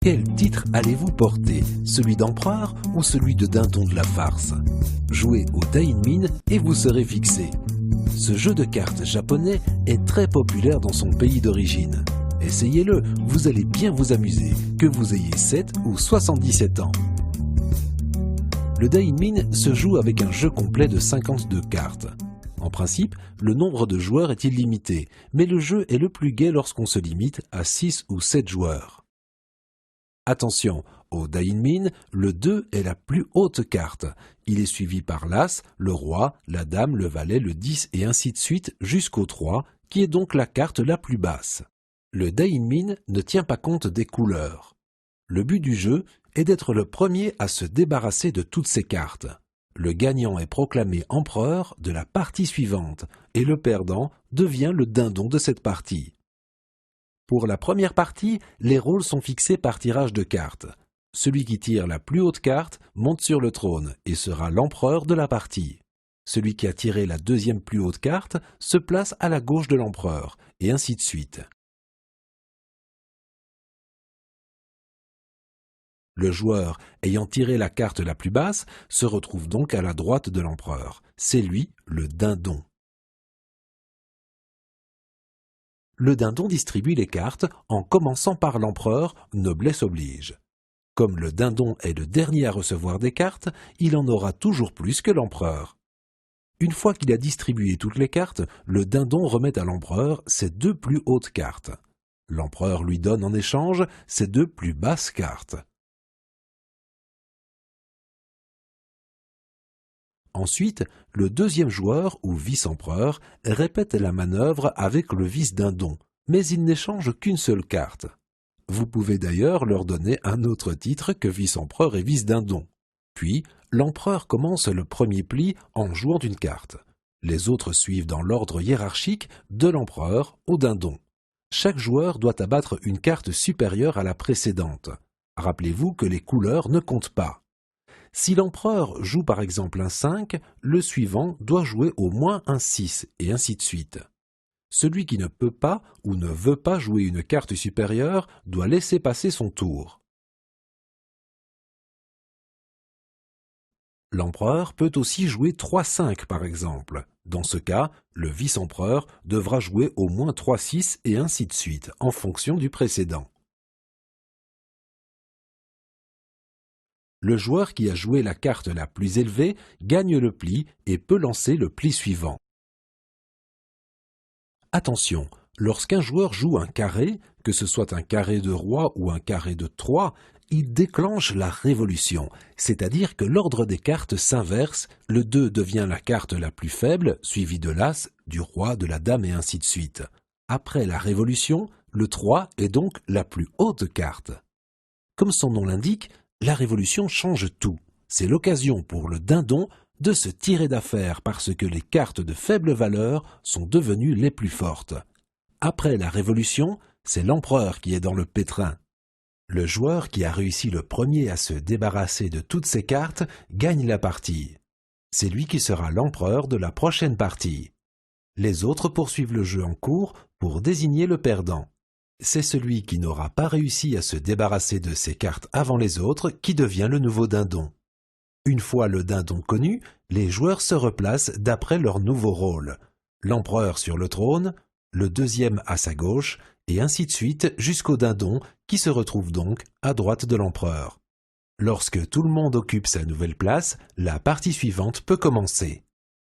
Quel titre allez-vous porter? Celui d'empereur ou celui de dindon de la farce? Jouez au Dainmin et vous serez fixé. Ce jeu de cartes japonais est très populaire dans son pays d'origine. Essayez-le, vous allez bien vous amuser, que vous ayez 7 ou 77 ans. Le Dainmin se joue avec un jeu complet de 52 cartes. En principe, le nombre de joueurs est illimité, mais le jeu est le plus gai lorsqu'on se limite à 6 ou 7 joueurs. Attention, au Dainmin, le 2 est la plus haute carte. Il est suivi par l'As, le Roi, la Dame, le Valet, le 10 et ainsi de suite jusqu'au 3, qui est donc la carte la plus basse. Le Dainmin ne tient pas compte des couleurs. Le but du jeu est d'être le premier à se débarrasser de toutes ces cartes. Le gagnant est proclamé empereur de la partie suivante et le perdant devient le dindon de cette partie. Pour la première partie, les rôles sont fixés par tirage de cartes. Celui qui tire la plus haute carte monte sur le trône et sera l'empereur de la partie. Celui qui a tiré la deuxième plus haute carte se place à la gauche de l'empereur, et ainsi de suite. Le joueur ayant tiré la carte la plus basse se retrouve donc à la droite de l'empereur. C'est lui, le dindon. Le dindon distribue les cartes en commençant par l'empereur, noblesse oblige. Comme le dindon est le dernier à recevoir des cartes, il en aura toujours plus que l'empereur. Une fois qu'il a distribué toutes les cartes, le dindon remet à l'empereur ses 2 plus hautes cartes. L'empereur lui donne en échange ses 2 plus basses cartes. Ensuite, le deuxième joueur ou vice-empereur répète la manœuvre avec le vice-dindon, mais il n'échange qu'une seule carte. Vous pouvez d'ailleurs leur donner un autre titre que vice-empereur et vice-dindon. Puis, l'empereur commence le premier pli en jouant d'une carte. Les autres suivent dans l'ordre hiérarchique de l'empereur au dindon. Chaque joueur doit abattre une carte supérieure à la précédente. Rappelez-vous que les couleurs ne comptent pas. Si l'empereur joue par exemple un 5, le suivant doit jouer au moins un 6, et ainsi de suite. Celui qui ne peut pas ou ne veut pas jouer une carte supérieure doit laisser passer son tour. L'empereur peut aussi jouer 3-5 par exemple. Dans ce cas, le vice-empereur devra jouer au moins 3-6 et ainsi de suite, en fonction du précédent. Le joueur qui a joué la carte la plus élevée gagne le pli et peut lancer le pli suivant. Attention, lorsqu'un joueur joue un carré, que ce soit un carré de roi ou un carré de 3, il déclenche la révolution, c'est-à-dire que l'ordre des cartes s'inverse, le 2 devient la carte la plus faible, suivi de l'As, du roi, de la dame et ainsi de suite. Après la révolution, le 3 est donc la plus haute carte. Comme son nom l'indique, la révolution change tout. C'est l'occasion pour le dindon de se tirer d'affaire parce que les cartes de faible valeur sont devenues les plus fortes. Après la révolution, c'est l'empereur qui est dans le pétrin. Le joueur qui a réussi le premier à se débarrasser de toutes ses cartes gagne la partie. C'est lui qui sera l'empereur de la prochaine partie. Les autres poursuivent le jeu en cours pour désigner le perdant. C'est celui qui n'aura pas réussi à se débarrasser de ses cartes avant les autres qui devient le nouveau dindon. Une fois le dindon connu, les joueurs se replacent d'après leur nouveau rôle. L'empereur sur le trône, le deuxième à sa gauche, et ainsi de suite jusqu'au dindon qui se retrouve donc à droite de l'empereur. Lorsque tout le monde occupe sa nouvelle place, la partie suivante peut commencer.